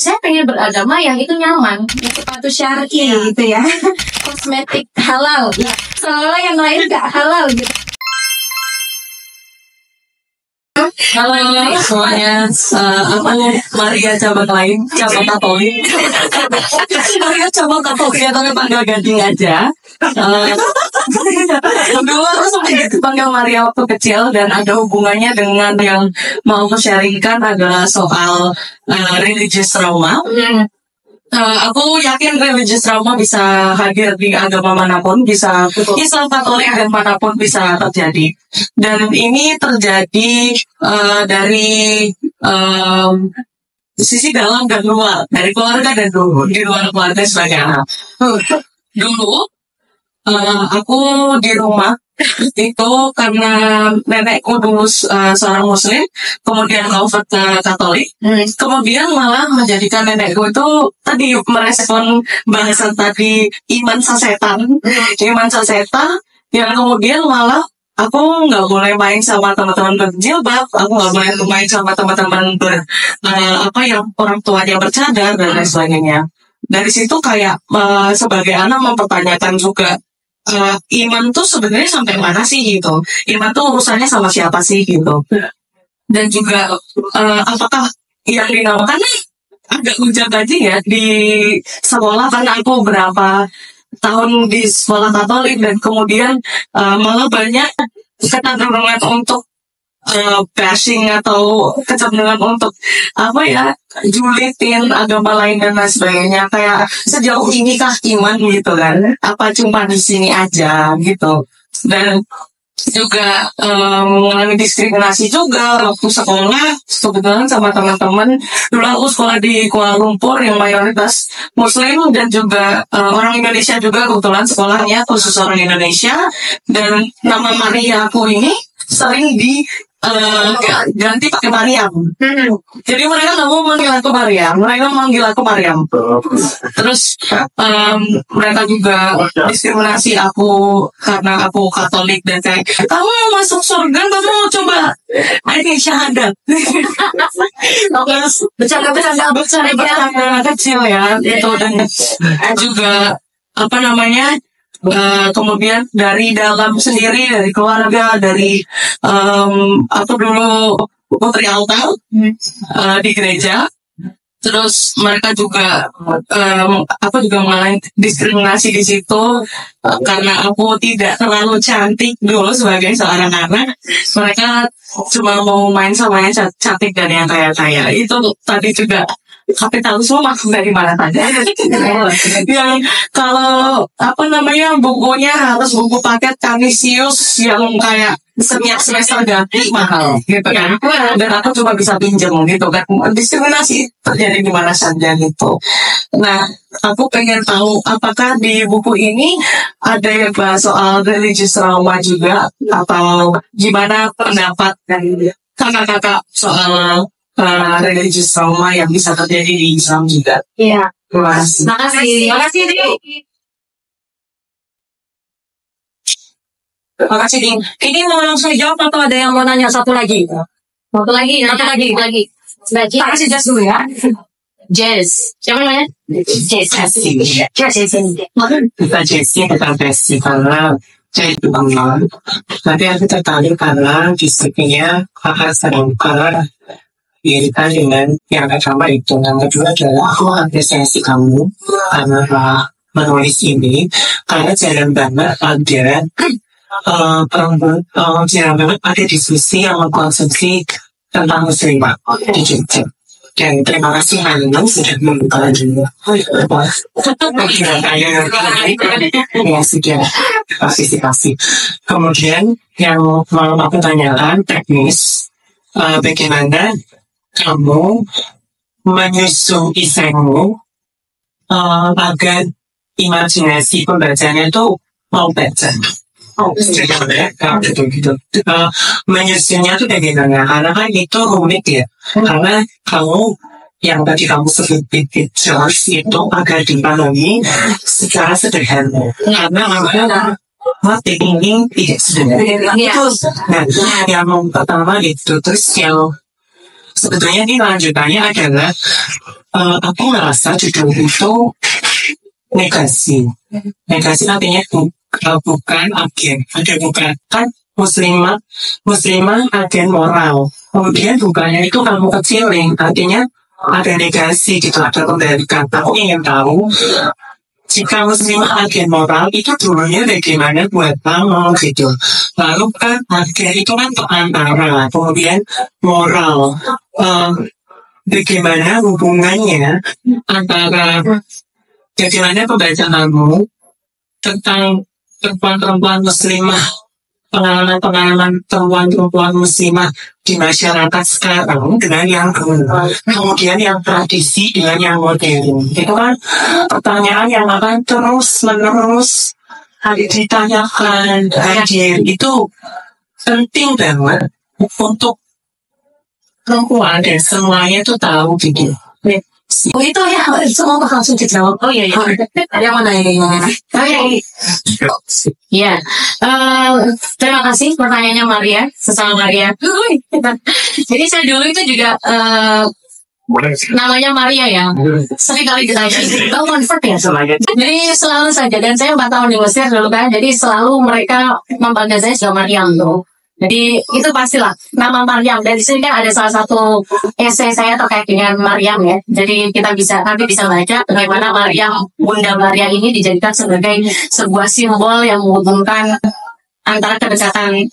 saya pengen beragama yang itu nyaman, yang sepatu syar'i gitu ya, kosmetik halal, ya seolah yang lain gak halal gitu. Halo semuanya, Maria cabang lain, cabang Katolik. Maria cabang Katolik atau panggil gading aja. Dulu aku sempat dipanggil Maria waktu kecil dan ada hubungannya dengan yang mau aku sharingkan adalah soal religious trauma. Aku yakin religious trauma bisa hadir di agama manapun, bisa Islam, Katolik, dan manapun bisa terjadi. Dan ini terjadi dari sisi dalam dan luar, dari keluarga dan di luar keluarga sebagai anak. Dulu aku di rumah itu karena nenekku dulu seorang muslim, kemudian convert ke Katolik, kemudian malah menjadikan nenekku itu tadi merespon bahasan tadi iman sasetan, yang kemudian malah aku nggak boleh main sama teman-teman berjilbab, aku nggak boleh main sama teman-teman yang orang tuanya bercadar dan lain sebagainya. Dari situ kayak sebagai anak mempertanyakan juga, iman tuh sebenarnya sampai mana sih gitu? Iman tuh urusannya sama siapa sih gitu? Dan juga apakah yang dinamakan agak ujak-ujak ya di sekolah, karena aku berapa tahun di sekolah Katolik dan kemudian malah banyak kecenderungan untuk bashing atau kecenderungan untuk julitin agama lain dan lain sebagainya. Kayak sejauh ini kah iman gitu kan? Apa cuma di sini aja gitu? Dan juga mengalami diskriminasi juga waktu sekolah, kebetulan sama teman-teman. Dulu aku sekolah di Kuala Lumpur yang mayoritas Muslim dan juga orang Indonesia juga, kebetulan sekolahnya khusus orang Indonesia. Dan nama Maria aku ini sering ganti pakai Mariam. Jadi mereka nggak mau manggil aku Mariam, mereka manggil aku Mariam. Terus mereka juga diskriminasi aku karena aku Katolik dan kayak, kamu mau masuk surga, kamu mau coba ini syahadat. Bercanda kecil ya itu. Dan juga kemudian dari dalam sendiri, dari keluarga, dari aku dulu putri altar di gereja. Terus mereka juga aku juga mengalami diskriminasi di situ karena aku tidak terlalu cantik dulu sebagai seorang anak. Mereka cuma mau main sama yang cantik dan yang kaya-kaya. Itu tadi juga kapitalisme masuk dari mana saja. Yang kalau bukunya harus buku paket Canisius yang kayak setiap semester ganti mahal gitu kan. Dan aku cuma bisa pinjam gitu kan. Diskriminasi terjadi di mana saja gitu. Nah, aku pengen tahu apakah di buku ini ada yang bahas soal religious trauma juga, atau gimana pendapat dari kakak-kakak soal religious trauma yang bisa terjadi di Islam juga. Iya. Makasih. Makasih, Ding. Ini mau langsung dijawab atau ada yang mau nanya satu lagi? Satu lagi. Tak kasih Jess dulu ya. Jess. Siapa namanya? Jess. Kita Jessie, kita Bessie, karena saya itu kenal. Nanti aku tertarik karena diskusinya karena iritan dengan yang pertama itu. Yang kedua adalah aku apresiasi kamu karena menulis ini, karena jarang banget ada diskusi yang mengkonsumsi tentang muslimah di Jogja. Dan terima kasih Hanum sudah membuka juga. Ya sudah partisipasi. Kemudian yang mau aku tanyakan teknis, bagaimana kamu menyusun desainmu agar imajinasi pembacanya itu mau baca. Gitu. Menyusunnya tuh bagaimana? Karena kan itu rumit ya. Karena kamu yang tadi kamu sebut pictures itu agar dipahami secara sederhana. Karena motif ini tidak sederhana. Nah, yang pertama itu, terus yang sebetulnya ini lanjutannya adalah aku merasa judul itu negasi. Negasi artinya bukan agen, ada bukan kan muslimah agen moral. Kemudian bukannya itu kamu kecilin, artinya ada negasi gitu, ada pembalikan. Aku ingin tahu jika muslimah agen moral itu dulunya bagaimana buat kamu gitu. Lalu kan agen itu kan perantara, kemudian moral. Bagaimana hubungannya antara bagaimana pembacaanmu tentang perempuan-perempuan muslimah, pengalaman-pengalaman perempuan-perempuan muslimah di masyarakat sekarang dengan yang dulu, kemudian yang tradisi dengan yang modern. Itu kan pertanyaan yang akan terus-menerus ditanyakan, hadir. Itu penting banget untuk perempuan dan semuanya itu tahu gitu. Oh itu ya, semua langsung dijawab. Oh iya, iya. Yang mana ini? Ya, terima kasih pertanyaannya Maria, sesama Maria. Jadi saya dulu itu juga namanya Maria ya. Sering kali ditanya, tahu convert ya? Jadi selalu saja, dan saya 4 tahun di Mesir dulu kan, jadi selalu mereka memanggil saya juga Mariam tuh. Jadi itu pastilah nama Maryam. Dan di sini kan ada salah satu esai saya terkait dengan Maryam ya. Jadi kita nanti bisa baca bagaimana Maryam, Bunda Maryam ini dijadikan sebagai sebuah simbol yang menghubungkan antara kedekatan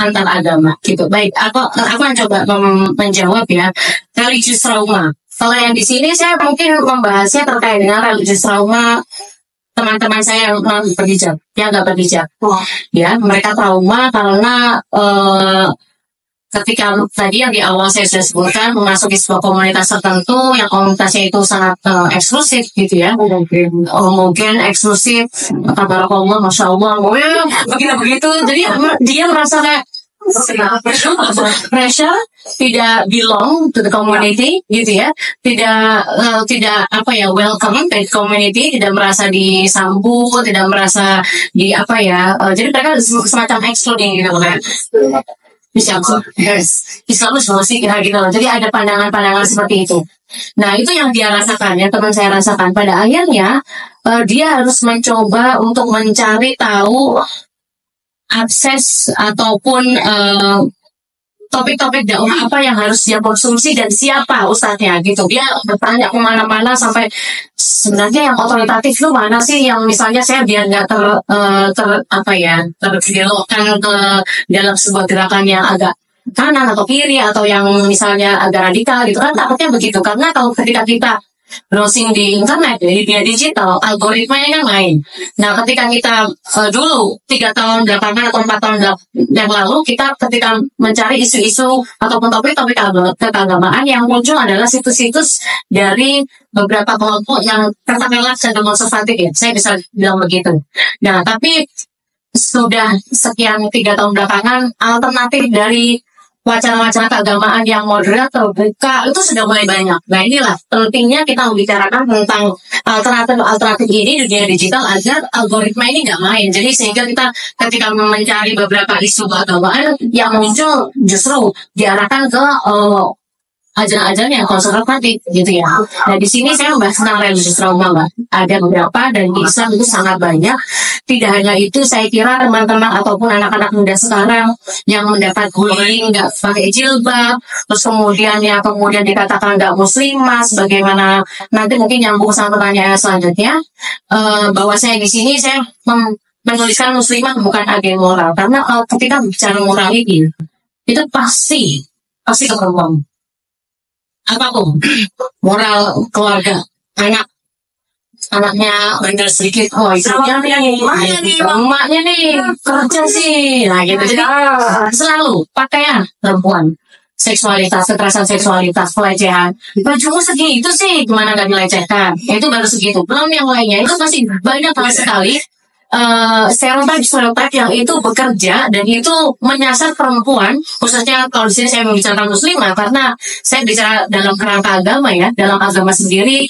antar agama gitu. Baik, aku akan coba menjawab ya. Religious trauma. Kalau yang di sini saya mungkin membahasnya terkait dengan religious trauma teman-teman saya yang berhijab, yang nggak berhijab, ya mereka trauma karena ketika tadi yang di awal saya sudah sebutkan memasuki sebuah komunitas tertentu yang komunitasnya itu sangat eksklusif gitu ya, mungkin eksklusif, tabarakallah, masya Allah, begitu, jadi dia merasa kayak pressure, tidak belong to the community gitu ya, tidak apa ya, welcome to the community, tidak merasa disambut, tidak merasa di apa ya, jadi mereka semacam excluding gitu kan. Islam sih kira gitu loh. Jadi ada pandangan-pandangan seperti itu. Nah itu yang dia rasakan, yang teman saya rasakan. Pada akhirnya dia harus mencoba untuk mencari tahu akses ataupun topik-topik dakwah apa yang harus dia konsumsi dan siapa ustadznya gitu. Dia bertanya kemana-mana sampai sebenarnya yang otoritatif lu mana sih, yang misalnya saya biar nggak terbelokkan ke dalam sebuah gerakan yang agak kanan atau kiri atau yang misalnya agak radikal gitu kan, takutnya begitu. Karena kalau ketika kita browsing di internet, di dunia digital, algoritmanya kan main. Nah, ketika kita dulu 3 tahun belakangan atau 4 tahun yang lalu, kita ketika mencari isu-isu ataupun topik-topik keagamaan, yang muncul adalah situs-situs dari beberapa kelompok yang katakanlah cenderung konservatif ya, saya bisa bilang begitu. Nah, tapi sudah sekian 3 tahun belakangan, alternatif dari wacana-wacana keagamaan yang moderat terbuka itu sudah mulai banyak. Nah inilah pentingnya kita membicarakan tentang alternatif ini di dunia digital agar algoritma ini nggak main. Jadi sehingga kita ketika mencari beberapa isu keagamaan yang muncul justru diarahkan ke ajaran-ajaran yang konservatif gitu ya. Nah di sini saya membahas tentang religious trauma, Mbak. Ada beberapa dan di Islam itu sangat banyak. Tidak hanya itu, saya kira teman-teman ataupun anak-anak muda sekarang yang mendapat bullying nggak pakai jilbab, terus kemudian dikatakan nggak muslimah, bagaimana nanti mungkin nyambung sama pertanyaan selanjutnya. Bahwa saya di sini saya menuliskan muslimah bukan agen moral, karena ketika bicara moral ini itu pasti ke perempuan. Apapun moral keluarga, anaknya bandel sedikit, istrinya nih, emaknya nih kerja sih, nah gitu. Jadi selalu pakaian perempuan, seksualitas, kekerasan seksualitas, pelecehan, bajumu segitu sih, gimana nggak dilecehkan? Itu baru segitu. Belum yang lainnya itu masih banyak sekali stereotip yang itu bekerja dan itu menyasar perempuan, khususnya kalau di sini saya membicarakan muslimah karena saya bicara dalam kerangka agama ya, dalam agama sendiri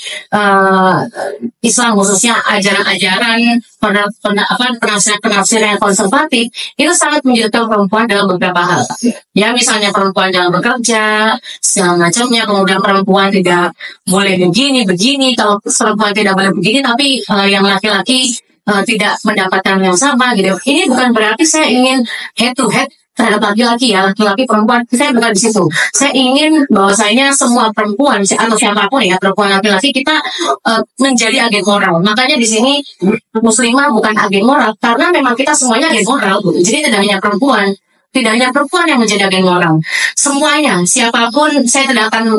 Islam khususnya ajaran-ajaran penafsiran yang konservatif itu sangat menjadikan perempuan dalam beberapa hal. Ya misalnya perempuan dalam bekerja, segala macamnya, kemudian perempuan tidak boleh begini, kalau perempuan tidak boleh begini, tapi yang laki-laki tidak mendapatkan yang sama gitu. Ini bukan berarti saya ingin head to head terhadap laki-laki ya, laki-laki perempuan. Saya bukan di situ. Saya ingin bahwasanya semua perempuan atau siapapun ya, perempuan laki-laki kita menjadi agen moral. Makanya di sini muslimah bukan agen moral karena memang kita semuanya agen moral. Jadi tidak hanya perempuan yang menjadi agen moral. Semuanya, siapapun, saya tidak akan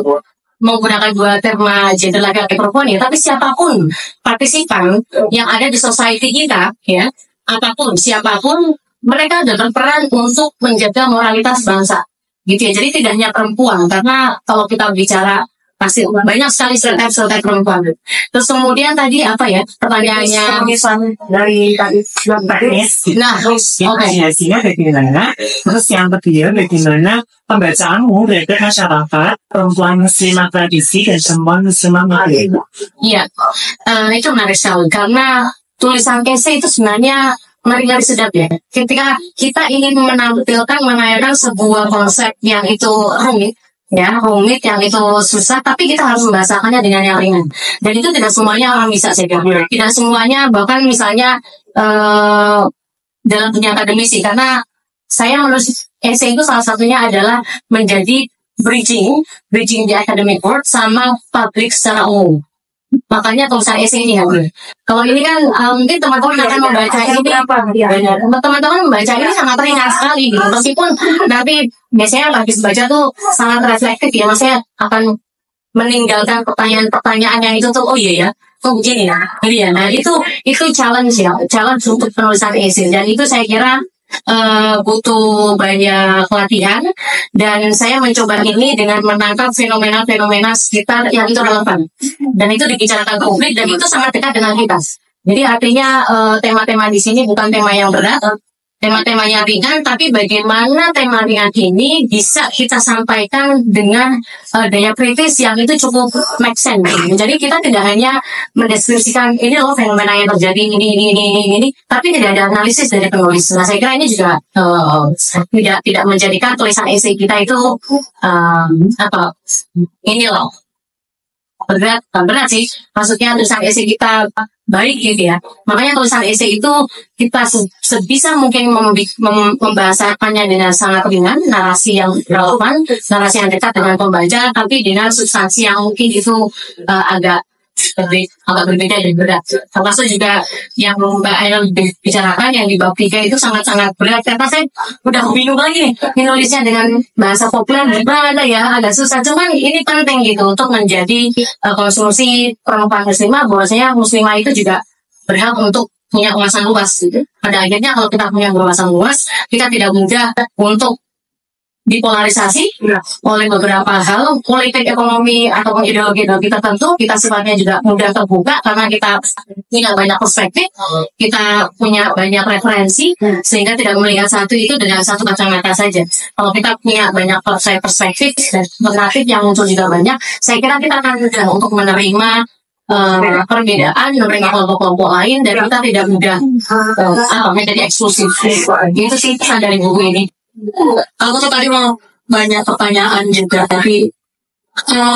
menggunakan dua terma gender laki-laki perempuan ya, tapi siapapun partisipan yang ada di society kita ya, apapun siapapun mereka ada berperan untuk menjaga moralitas bangsa gitu ya. Jadi tidak hanya perempuan, karena kalau kita bicara pasti banyak sekali stereotip perempuan. Terus kemudian tadi apa ya pertanyaannya dari tadi imajinasinya bagaimana, terus yang kedua bagaimana pembacaanmu terhadap masyarakat perempuan muslimah tradisi dan perempuan muslimah modern. Iya, itu menarik sekali karena tulisan esai itu sebenarnya ngeri-ngeri sedap ya. Ketika kita ingin menampilkan menayangkan sebuah konsep yang itu rumit yang itu susah, tapi kita harus membahasakannya dengan yang ringan. Dan itu tidak semuanya orang bisa, saya kira. Tidak semuanya, bahkan misalnya dalam dunia akademisi, karena saya menulis esai itu salah satunya adalah menjadi bridging di academic world sama publik secara umum. Makanya tulisan esai ini ya. Kalau ini kan mungkin teman-teman akan membaca ini teman-teman membaca ini sangat ringan sekali gitu. Meskipun nanti biasanya habis baca tuh sangat reflektif ya, maksudnya akan meninggalkan pertanyaan yang itu tuh oh iya ya, tuh begini ya. Nah itu challenge untuk penulisan esai, dan itu saya kira butuh banyak latihan, dan saya mencoba ini dengan menangkap fenomena-fenomena sekitar yang itu relevan dan itu dibicarakan ke publik dan itu sangat dekat dengan kita. Jadi artinya tema-tema di sini bukan tema yang berat, tema-temanya ringan, tapi bagaimana tema ringan ini bisa kita sampaikan dengan daya kritis yang itu cukup make sense. Jadi kita tidak hanya mendeskripsikan ini loh fenomena yang terjadi ini, tapi tidak ada analisis dari penulis. Nah saya kira ini juga tidak menjadikan tulisan esai kita itu ini loh berat sih, maksudnya tulisan esai kita baik gitu ya. Makanya tulisan esai itu kita sebisa mungkin membahasakannya dengan sangat ringan, narasi yang relevan, narasi yang dekat dengan pembaca, tapi dengan substansi yang mungkin itu agak berbeda dan berat. Termasuk juga yang Mbak Ainul bicarakan yang di bab 3 itu sangat-sangat berat, karena saya udah bingung lagi nih menulisnya dengan bahasa populer gimana ya, agak susah. Cuman ini penting gitu untuk menjadi konsumsi perempuan muslimah, bahwasanya muslimah itu juga berhak untuk punya wawasan luas gitu. Pada akhirnya kalau kita punya wawasan luas, kita tidak mudah untuk dipolarisasi oleh beberapa hal, politik, ekonomi, ataupun ideologi tertentu. Kita sifatnya juga mudah terbuka karena kita punya banyak perspektif, kita punya banyak referensi, sehingga tidak melihat satu itu dengan satu kacamata saja. Kalau kita punya banyak perspektif dan alternatif yang muncul juga banyak, saya kira kita akan mudah untuk menerima perbedaan, menerima kelompok-kelompok lain, dan kita tidak mudah menjadi eksklusif. Itu sih pesan dari buku ini. Aku tuh tadi mau banyak pertanyaan juga, tapi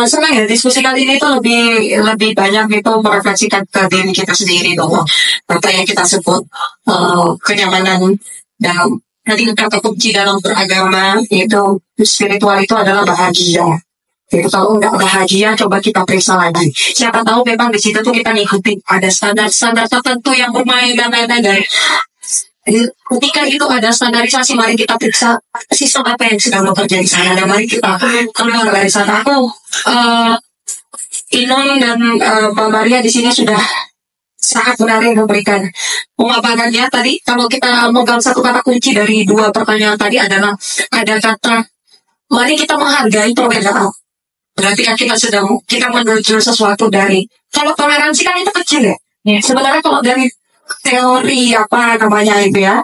senang ya diskusi kali ini tuh lebih banyak itu merefleksikan ke diri kita sendiri bahwa apa yang kita sebut kenyamanan dan nanti kata kunci dalam beragama itu spiritual itu adalah bahagia. Jadi kalau nggak bahagia, coba kita periksa lagi. Siapa tahu memang di situ tuh kita ngikutin ada standar-standar tertentu yang bermain dan lain-lain. Ketika itu ada standarisasi, mari kita periksa sistem apa yang sedang bekerja di sana, dan mari kita keluar dari sana. Aku Inon dan Mbak Maria di sini sudah sangat menarik memberikan pemaparannya tadi. Kalau kita memegang satu kata kunci dari dua pertanyaan tadi adalah ada kata mari kita menghargai perbedaan. Berarti kan kita menuju sesuatu dari, kalau toleransi kan itu kecil ya. Sebenarnya kalau dari teori apa namanya itu ya.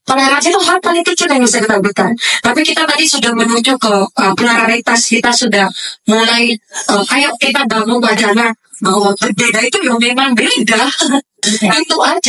Toleransi itu hal paling kecil yang bisa kita berikan. Tapi kita tadi sudah menuju ke pluralitas, kita sudah mulai ayo kita bangun wacana bahwa berbeda itu yang memang beda. Itu aja.